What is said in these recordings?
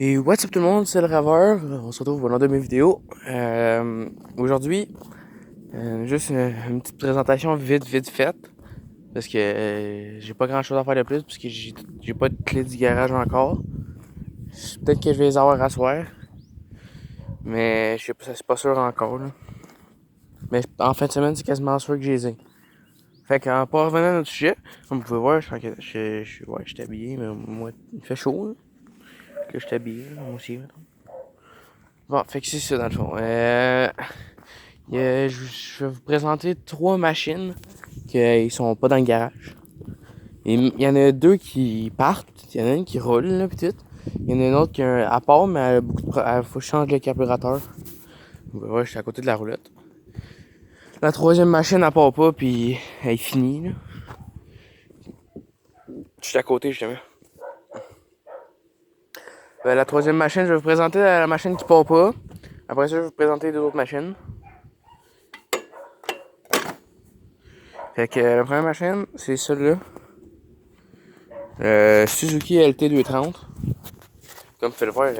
Et what's up tout le monde, c'est le Raveur. On se retrouve pour l'un de mes vidéos. Aujourd'hui, juste une petite présentation vite faite. Parce que j'ai pas grand chose à faire de plus. Parce que j'ai pas de clé du garage encore. Peut-être que je vais les avoir à soir. Mais je sais pas, c'est pas sûr encore. Là. Mais en fin de semaine, c'est quasiment sûr que j'ai les ai. Fait qu'en pas revenant à notre sujet, comme vous pouvez voir, je suis habillé. Mais moi, il fait chaud. Là, que je suis habillé, là, moi aussi. Mettons. Bon, fait que c'est ça dans le fond. Je vais vous présenter 3 machines qui sont pas dans le garage. Il y en a 2 qui partent, il y en a une qui roule, là, pis tout. Il y en a une autre qui a à part, mais elle a beaucoup de faut que je change le carburateur. Ouais, je suis à côté de la roulette. La troisième machine, elle part pas, puis elle est finie, là. Je suis à côté, justement. La troisième machine, je vais vous présenter la machine qui part pas. Après ça, je vais vous présenter les 2 autres machines. Fait que la première machine, c'est celle-là. Suzuki LT230. Comme vous pouvez le voir,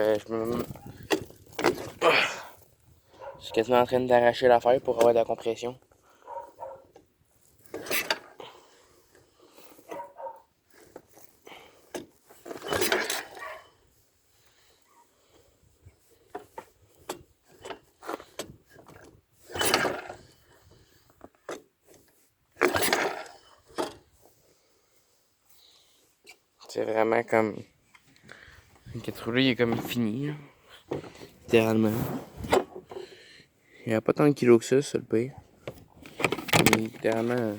je suis quasiment en train d'arracher l'affaire pour avoir de la compression. C'est vraiment comme... Le 4 roues, il est comme fini, là. Littéralement. Il n'y a pas tant de kilos que ça le pire. Il est littéralement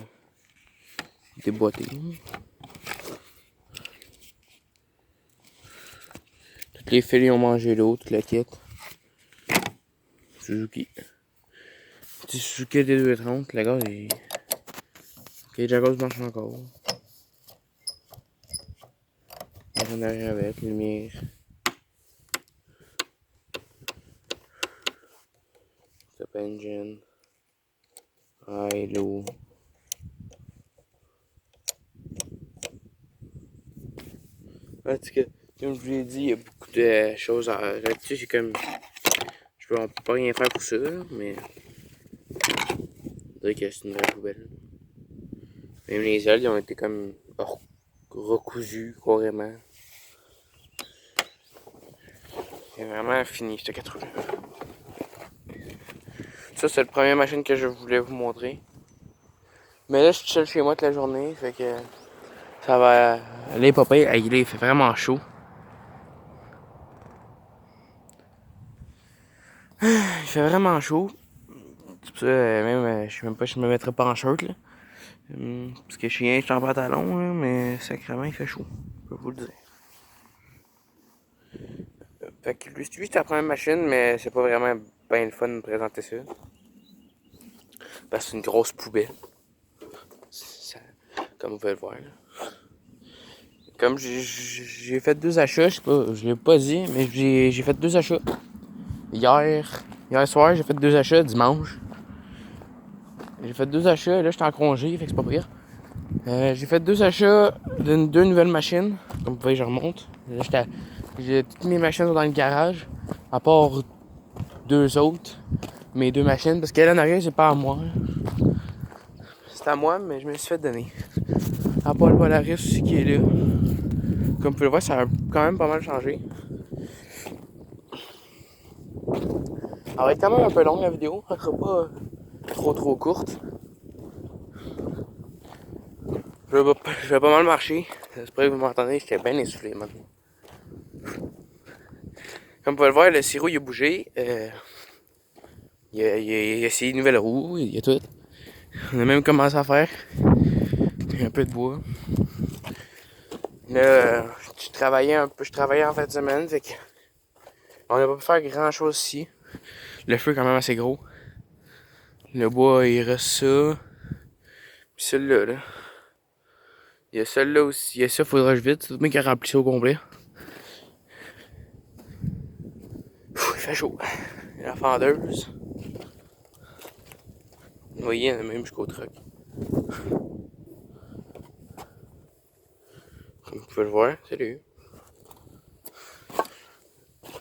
déboîté. Toutes les fils ont mangé l'eau, toute la quête. Suzuki. Petit Suzuki D230, la gaz est... Ok, la gaz marche encore. On arrive avec, lumière. Stop engine. High, low. En tout cas, comme je vous l'ai dit, il y a beaucoup de choses là-dessus. C'est comme... On peut pas rien faire pour ça, mais... Je dirais que c'est une vraie poubelle. Même les ailes, ils ont été comme recousues, carrément. C'est vraiment fini, ce 4 roues. Ça, c'est la première machine que je voulais vous montrer. Mais là, je suis seul chez moi toute la journée, fait que... Ça va aller pas pire. Là, il fait vraiment chaud. Il fait vraiment chaud. C'est pour ça, même, je sais même pas si je me mettrais pas en shirt, là. Parce que je suis rien, je suis en pantalon, là, mais sacrément, il fait chaud. Je peux vous le dire. Fait que lui, c'est la première machine, mais c'est pas vraiment bien le fun de présenter ça. Parce que c'est une grosse poubelle. Ça, comme vous pouvez le voir, là. Comme j'ai fait 2 achats, je sais pas, je l'ai pas dit, mais j'ai fait 2 achats. Hier soir, j'ai fait 2 achats dimanche. J'ai fait 2 achats, là j'étais en congé, fait que c'est pas pire. J'ai fait 2 achats de 2 nouvelles machines. Comme vous voyez, je remonte. Là, j'ai toutes mes machines sont dans le garage, à part 2 autres. Mes 2 machines, parce qu'elle en arrière, c'est pas à moi. C'est à moi, mais je me suis fait donner. À part le Polaris aussi qui est là. Comme vous pouvez le voir, ça a quand même pas mal changé. Elle va être quand même un peu longue la vidéo, elle sera pas trop courte. Je vais pas mal marcher. J'espère que vous m'entendez, j'étais bien essoufflé maintenant. Comme vous pouvez le voir, le sirop il a bougé. Il y a ses nouvelles roues, il y a tout. On a même commencé à faire. Il y a un peu de bois. Là, je travaillais en fin de semaine, fait que on n'a pas pu faire grand chose ici. Le feu est quand même assez gros. Le bois, il reste ça. Puis celui-là, là. Il y a celui-là aussi. Il y a ça, faudra que je vide. C'est tout le monde qui a rempli ça au complet. Pfff, il fait chaud. Il y a la fendeuse. Vous voyez, il y en a même jusqu'au truck. Comme vous pouvez le voir, salut.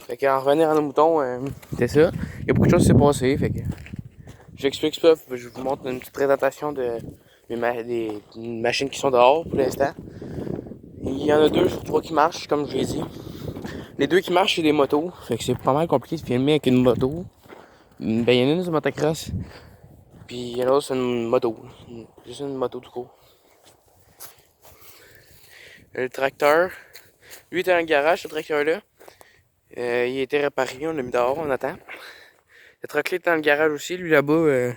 Fait qu'en revenir à nos moutons, c'est ça. Il y a beaucoup de choses qui s'est passé, fait que j'explique ça, je vous montre une petite présentation de des machines qui sont dehors pour l'instant. Il y en a 2 sur 3 qui marchent, comme je l'ai dit. Les 2 qui marchent, c'est des motos, fait que c'est pas mal compliqué de filmer avec une moto. Ben, il y en a une, c'est une motocross, puis il y en a l'autre, c'est une moto. Juste une moto tout court. Le tracteur, lui était dans le garage, ce tracteur-là. Il a été réparé, on l'a mis dehors, on attend. Le tracteur est dans le garage aussi, lui là-bas,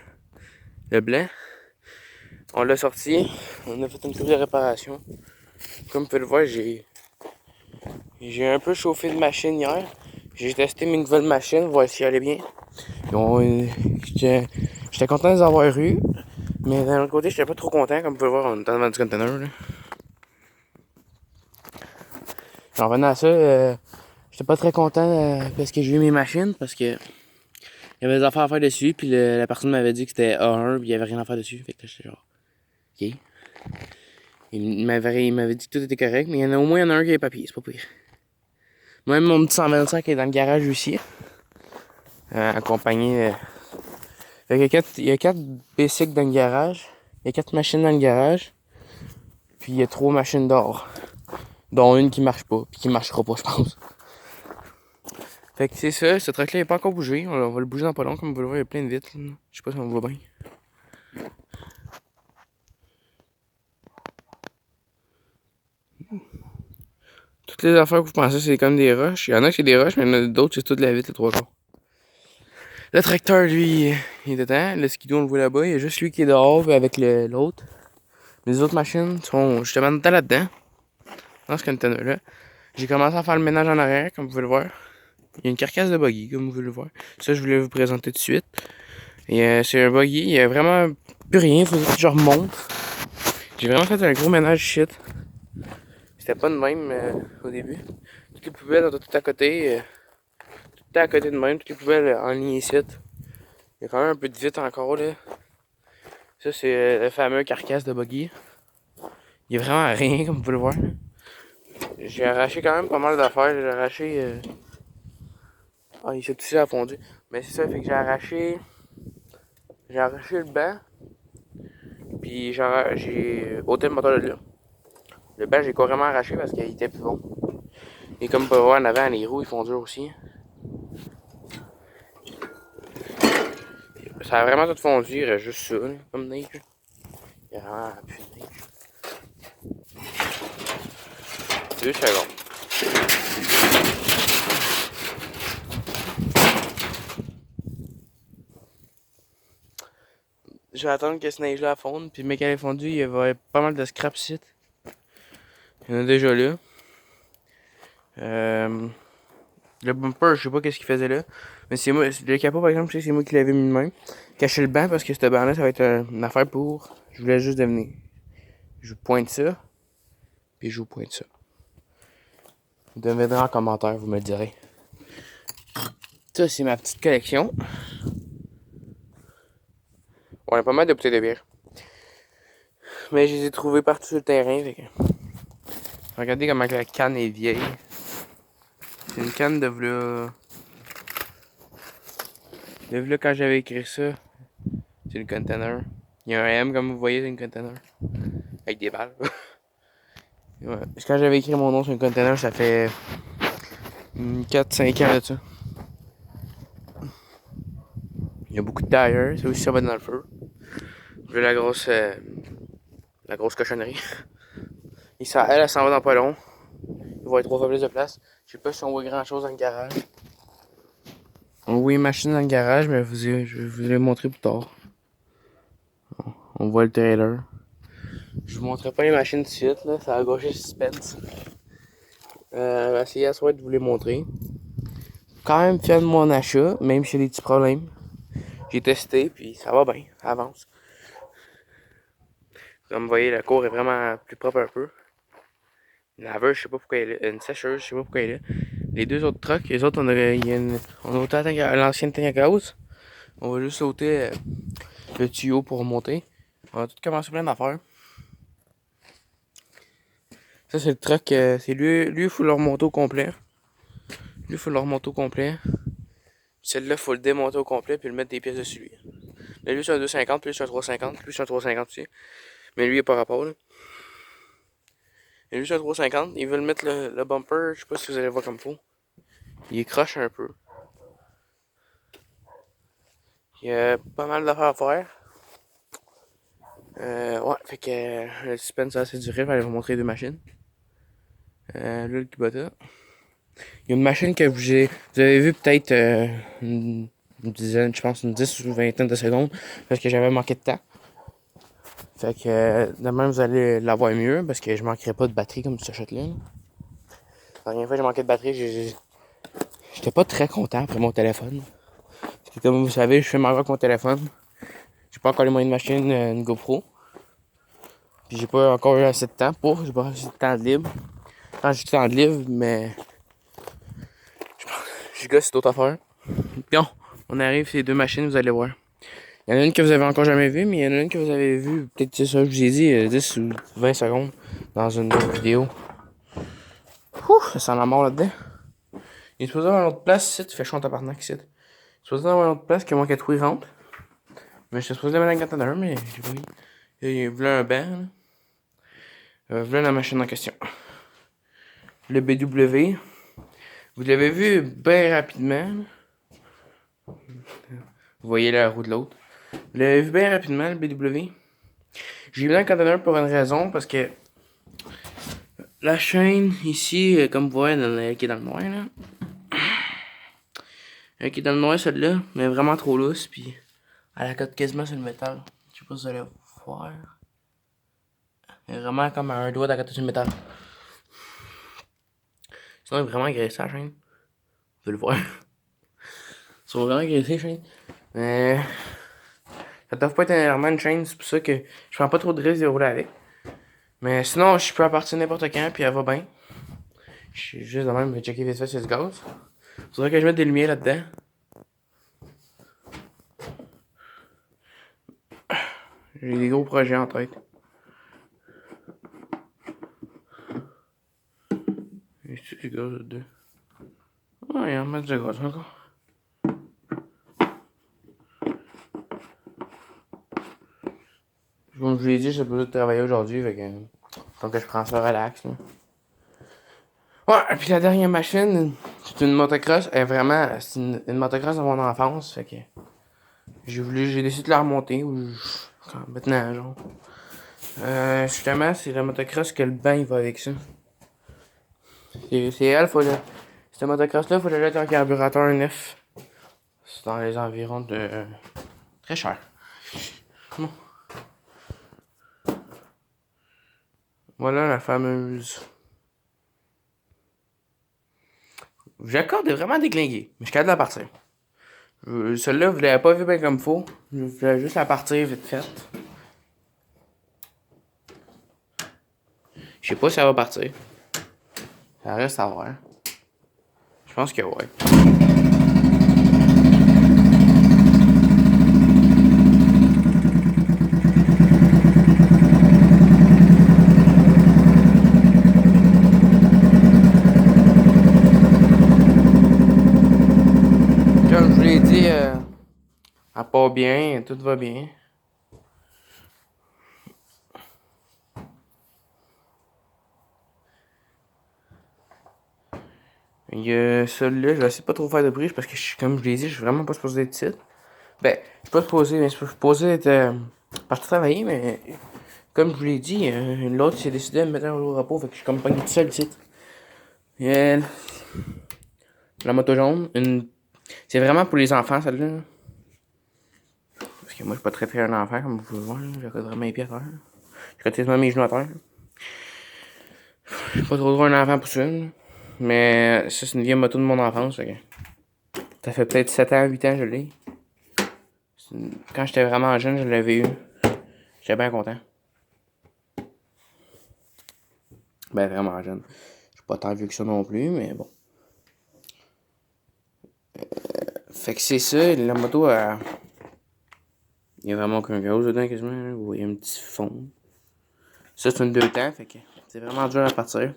le blanc. On l'a sorti, on a fait une couple de réparation. Comme vous pouvez le voir, j'ai un peu chauffé de machine hier. J'ai testé mes nouvelles machines, voir si elles allaient bien. J'étais content de les avoir eues, mais d'un autre côté, j'étais pas trop content, comme vous pouvez le voir, on est devant du container. Là. En revenant à ça, j'étais pas très content parce que j'ai eu mes machines, parce que il y avait des affaires à faire dessus, puis la personne m'avait dit que c'était A1, puis il y avait rien à faire dessus. Fait que j'étais genre, ok. Il m'avait dit que tout était correct, mais au moins il y en a un qui a les papiers, c'est pas pire. Même mon petit 125 est dans le garage aussi, accompagné. Fait que il y a 4 bicycles dans le garage, il y a 4 machines dans le garage, puis il y a 3 machines dehors, dont une qui marche pas, puis qui marchera pas, je pense. Fait que c'est ça, ce truc-là n'est pas encore bougé. On va le bouger dans pas long, comme vous le voyez, il y a plein de vitres. Je sais pas si on le voit bien. Toutes les affaires que vous pensez, c'est comme des roches. Il y en a qui c'est des roches, mais il y en a d'autres, c'est toute la vitre, les 3 quarts. Le tracteur, lui, il est dedans. Le skidoo, on le voit là-bas. Il y a juste lui qui est dehors avec l'autre. Les autres machines sont justement là-dedans. Dans ce container-là. J'ai commencé à faire le ménage en arrière, comme vous pouvez le voir. Il y a une carcasse de buggy, comme vous pouvez le voir. Ça, je voulais vous présenter tout de suite. Et c'est un buggy, il y a vraiment plus rien, il faut que je remonte. J'ai vraiment fait un gros ménage shit. C'était pas de même au début. Toutes les poubelles sont tout à côté. Tout à côté de même, toutes les poubelles en ligne ici. Il y a quand même un peu de vitre encore là. Ça c'est le fameux carcasse de buggy. Il y a vraiment rien comme vous pouvez le voir. J'ai arraché quand même pas mal d'affaires. J'ai arraché. Ah, il s'est touché à la fondue. Mais c'est ça, fait que j'ai arraché. J'ai arraché le banc. Puis j'ai ôté le moteur de là. Le banc, j'ai carrément arraché parce qu'il était plus bon. Et comme vous pouvez voir en avant, les roues, ils font dur aussi. Ça a vraiment tout fondu, il reste juste ça, là, comme neige. Il y a vraiment plus de neige. 2 secondes. Je vais attendre que cette neige-là fonde, puis mec, elle est fondue, il y avait pas mal de scrap sites. Il y en a déjà là. Le bumper, je sais pas qu'est-ce qu'il faisait là. Mais c'est moi, le capot par exemple, je sais que c'est moi qui l'avais mis de même. Cacher le banc parce que ce banc-là, ça va être une affaire pour. Je voulais juste devenir. Je vous pointe ça. Puis je vous pointe ça. Vous deviendrez en commentaire, vous me le direz. Ça, c'est ma petite collection. On a pas mal de bouteilles de bière. Mais je les ai trouvées partout sur le terrain. Fait que... Regardez comment la canne est vieille. C'est une canne de v'là. De v'là quand j'avais écrit ça. C'est le container. Il y a un M comme vous voyez, c'est une container. Avec des balles. Ouais. Quand j'avais écrit mon nom sur un container, ça fait 4-5 ans de ça. Il y a beaucoup de tailleurs, ça aussi ça va dans le feu. Je veux la grosse cochonnerie. Elle s'en va dans pas long. Il va y avoir 3 fois plus de place. Je sais pas si on voit grand chose dans le garage. On voit une machine dans le garage, mais je vais vous le montrer plus tard. On voit le trailer. Je vous montrerai pas les machines de suite, là, ça va gâcher le suspense. Je vais essayer à soir de vous les montrer. Quand même fier de mon achat, même si j'ai des petits problèmes. J'ai testé, puis ça va bien, ça avance. Comme vous voyez, la cour est vraiment plus propre un peu. Une laveuse, je sais pas pourquoi elle est là. Une sécheuse, je sais pas pourquoi elle est là. Les 2 autres trucks, les autres, on a ôté l'ancienne tank à gaz. On va juste ôter le tuyau pour remonter. On va tout commencer plein d'affaires. Ça, c'est le truck, c'est lui, il faut le remonter au complet. Lui, il faut le remonter au complet. Celle-là, il faut le démonter au complet puis le mettre des pièces dessus lui. Mais lui, c'est un 250, puis lui, c'est un 350, lui, c'est un 350 aussi. Mais lui, il a pas rapport, là. Et lui, c'est un 350. Ils veulent mettre le bumper, je sais pas si vous allez voir comme faut. Il est croche un peu. Il y a pas mal d'affaires à faire. Ouais, fait que le suspense a assez duré, je vais aller vous montrer deux machines. Là, le Kubota. Il y a une machine que vous avez vu peut-être une dizaine, je pense une 10 ou vingtaine de secondes, parce que j'avais manqué de temps. Fait que demain vous allez l'avoir mieux, parce que je manquerai pas de batterie comme ce shot-là. La dernière fois j'ai manqué de batterie, j'étais pas très content après mon téléphone. Parce que comme vous savez, je fais ma avec mon téléphone. J'ai pas encore les moyens de m'acheter une GoPro. Puis j'ai pas encore eu assez de temps pour, j'ai pas assez de temps de libre. Quand j'ai du temps de libre, mais je gosse d'autres affaires. Bon, on arrive, ces deux machines, vous allez voir. Il y en a une que vous avez encore jamais vue, mais il y en a une que vous avez vue, peut-être c'est ça, je vous ai dit, 10 ou 20 secondes dans une autre vidéo. Ouh, ça sent la mort là-dedans. Il est supposé avoir une autre place ici, tu fais chaud en tabarnak ici. Il est supposé avoir une autre place que moi qui trouvé rentre. Mais j'étais supposé le mettre dans le conteneur, mais j'ai pas eu. Il voulait un banc, là. Voilà la machine en question. Le BW. Vous l'avez vu bien rapidement. Vous voyez la roue de l'autre. Vous l'avez vu bien rapidement, le BW. J'ai mis dans le conteneur pour une raison, parce que la chaîne ici, comme vous voyez, elle qui est dans le noir, là. Elle qui est dans le noir, celle-là, mais vraiment trop lousse, puis elle accote quasiment sur le métal. Je sais pas si vous allez voir. Elle est vraiment comme un doigt d'accoter sur le métal. Sinon, elle est vraiment agressée, la chaîne. Vous pouvez le voir. Ils sont vraiment agressés, les chaînes. Mais ça doit pas être énormément une chaîne, c'est pour ça que je prends pas trop de risques de rouler avec. Mais sinon, je peux partir n'importe quand, puis elle va bien. Je suis juste de même, checker vite fait sur ce gaz. Faudrait que je mette des lumières là-dedans. J'ai des gros projets en tête. J'ai du gaz là-dedans. Ah, il y en a du gaz encore. Comme je vous l'ai dit, j'ai besoin de travailler aujourd'hui, fait que. Donc je prends ça relax, là. Ouais, et puis la dernière machine, c'est une motocross. Elle est vraiment. C'est une motocross de mon enfance, fait que. J'ai décidé de la remonter, maintenant, genre. Justement, c'est la motocross que le bain il va avec ça. C'est elle, cette motocross-là, faut la mettre un carburateur neuf. C'est dans les environs de. Très cher. Bon. Voilà la fameuse. J'accorde vraiment déglingué, mais je suis capable de la partir. Celle-là, vous l'avez pas vu bien comme faut. Je voulais juste la partir vite fait. Je sais pas si elle va partir. Ça reste à voir. Je pense que ouais. Comme je vous l'ai dit, elle part bien, tout va bien. Il y a celui-là, je vais essayer de pas trop faire de bruit parce que comme je l'ai dit, je suis vraiment pas supposé être ici. Ben, je suis pas supposé, mais je suis supposé être parti travailler, mais comme je vous l'ai dit, l'autre s'est décidé de me mettre au repos, fait que je suis comme pas tout seul ici. Et la moto jaune, c'est vraiment pour les enfants celle-là. Parce que moi je suis pas très un enfant, comme vous pouvez le voir, j'ai vraiment mes pieds à terre. J'ai quasiment mes genoux à terre. Je suis pas trop un enfant pour ça. Mais ça, c'est une vieille moto de mon enfance. Fait que ça fait peut-être 7 ans, 8 ans que je l'ai. Quand j'étais vraiment jeune, je l'avais eu. J'étais bien content. Ben, vraiment jeune. Je suis pas tant vieux que ça non plus, mais bon. Fait que c'est ça, la moto, il y a vraiment aucun gaz dedans quasiment. Vous voyez un petit fond. Ça, c'est une 2 temps, fait que c'est vraiment dur à partir.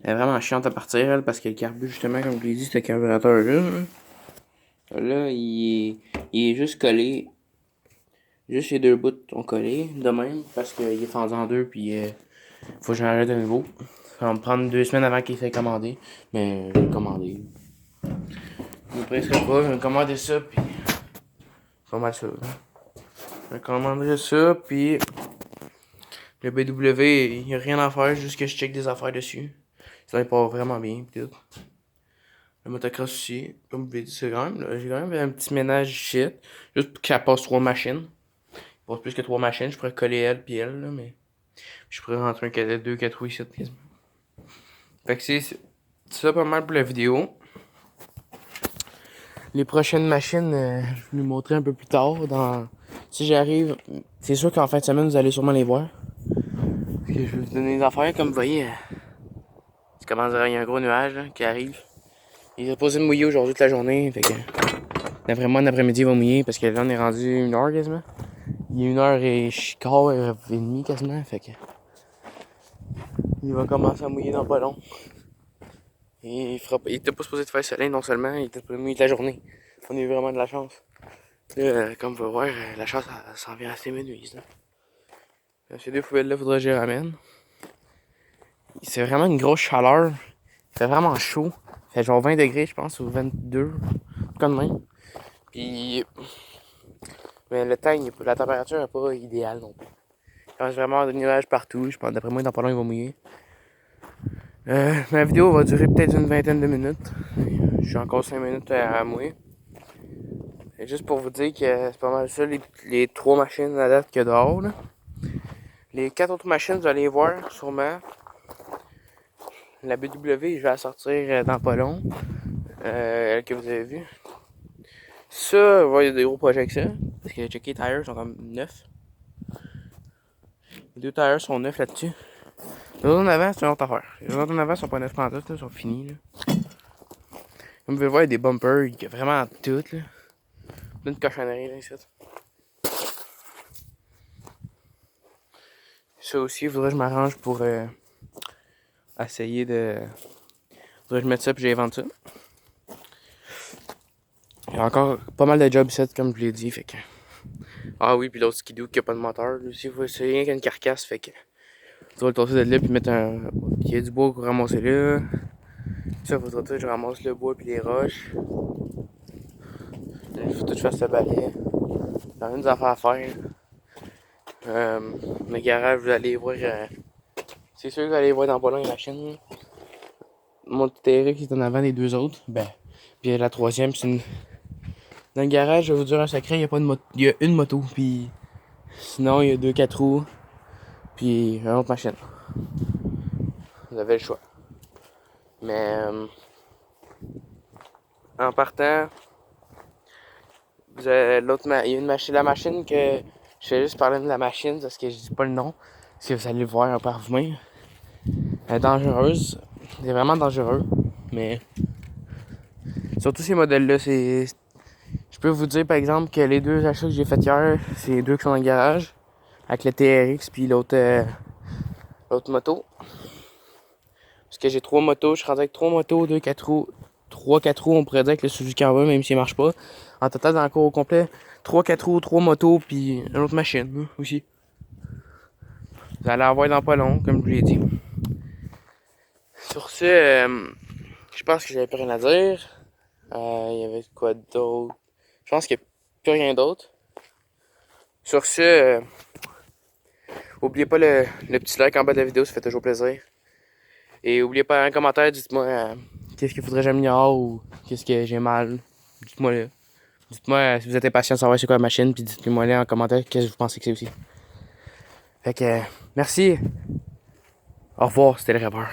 Elle est vraiment chiante à partir, elle, parce que le carbu, justement, comme je l'ai dit, ce carburateur-là, là, il est juste collé. Juste les deux bouts sont collés de même, parce qu'il est fendu en deux, puis faut que j'en arrête de nouveau. Ça va me prendre 2 semaines avant qu'il soit commandé, mais je vais le commander. Je ne presserai pas, je vais commander ça, puis pas mal ça. Je commanderai ça, puis le BW, il n'y a rien à faire, juste que je check des affaires dessus. Ça va pas vraiment bien, pis tout. Le motocross aussi, comme je l'ai dit, c'est quand même, j'ai quand même un petit ménage shit, juste pour qu'elle passe 3 machines. Il passe plus que 3 machines, je pourrais coller elle puis elle, là, mais je pourrais rentrer un cadet 2, 4 roues ici, quasiment. Fait que c'est ça pas mal pour la vidéo. Les prochaines machines, je vais vous les montrer un peu plus tard. Si j'arrive, c'est sûr qu'en fin de semaine, vous allez sûrement les voir. Parce que je vais vous donner des affaires, comme vous voyez. C'est comment dire, il y a un gros nuage là, qui arrive. Il est supposé mouiller aujourd'hui toute la journée. Fait que, d'après moi, l'après-midi, il va mouiller parce que là, on est rendu 1h quasiment. Il est 1h15 quasiment. Fait que, il va commencer à mouiller dans pas long. Et il était pas supposé de faire soleil non seulement, il était supposé mouiller toute la journée. On a eu vraiment de la chance. Là, comme vous pouvez voir, la chance s'en vient assez menuise. Ces deux poubelles-là, faudrait que je les ramène. C'est vraiment une grosse chaleur. Il fait vraiment chaud. Il fait genre 20 degrés, je pense, ou 22. Comme même. Puis. Mais le temps, la température n'est pas idéale non plus. Il commence vraiment à avoir des nuages partout. Je pense, d'après moi, dans pas long, il va mouiller. Ma vidéo va durer peut-être une vingtaine de minutes. J'ai encore 5 minutes à mouiller. Et juste pour vous dire que c'est pas mal ça, les 3 machines à date qu'il y a dehors. Là. Les 4 autres machines, vous allez les voir sûrement. La BW, je vais la sortir dans pas long. Elle que vous avez vu. Ça, il y a des gros projets avec ça. Parce que checké, les tires sont comme neufs. Les 2 tires sont neufs là-dessus. Les autres en avant, c'est une autre affaire. Les autres en avant sont pas neufs pantoute, ils sont finis. Là. Comme vous pouvez voir, il y a des bumpers, il y a vraiment tout. Là. Plein de cochonneries là, ici. Ça aussi, il faudrait que je m'arrange pour essayer de. Faudrait que je mette ça puis j'invente ça. Il y a encore pas mal de jobs ici, comme je l'ai dit, fait que. Ah oui, puis l'autre skidoo qui a pas de moteur, lui aussi, c'est rien qu'une carcasse, fait que. Tu vas le tasser de là puis mettre un. Il y a du bois pour ramasser là. Ça, faudra que je ramasse le bois puis les roches. Il faut tout que je fasse le balai. Il y a des affaires à faire. Le garage, vous allez voir. C'est sûr que vous allez voir dans pas loin les machines. Mon petit Eric est en avant des 2 autres. Ben. Puis la troisième, c'est une. Dans le garage, je vais vous dire un secret, il y a pas de moto. Il y a une moto, puis sinon il y a 2 4 roues, puis une autre machine. Vous avez le choix. Mais en partant, vous avez il y a une machine, la machine que je vais juste parler de la machine parce que je dis pas le nom, parce que vous allez le voir par vous-même. Elle est dangereuse, c'est vraiment dangereux, mais surtout ces modèles-là, c'est. Je peux vous dire par exemple que les 2 achats que j'ai fait hier, c'est les 2 qui sont dans le garage. Avec le TRX puis l'autre moto. Parce que j'ai 3 motos, je suis rendu avec 3 motos, 2 4 roues. 3 4 roues, on pourrait dire avec le Suzuki Canva, même s'il marche pas. En total, dans le cours au complet, 3 4 roues, 3 motos puis une autre machine aussi. Vous allez en voir dans pas long, comme je vous l'ai dit. Sur ce, je pense que j'avais plus rien à dire. Il y avait quoi d'autre? Je pense qu'il n'y a plus rien d'autre. Sur ce, oubliez pas le petit like en bas de la vidéo, ça fait toujours plaisir. Et oubliez pas un commentaire, dites-moi qu'est-ce qu'il faudrait que j'améliore ou qu'est-ce que j'ai mal. Dites-moi là. Dites-moi si vous êtes impatient de savoir c'est quoi la machine, puis dites-moi là en commentaire qu'est-ce que vous pensez que c'est aussi. Fait que merci. Au revoir, c'était le rappeur.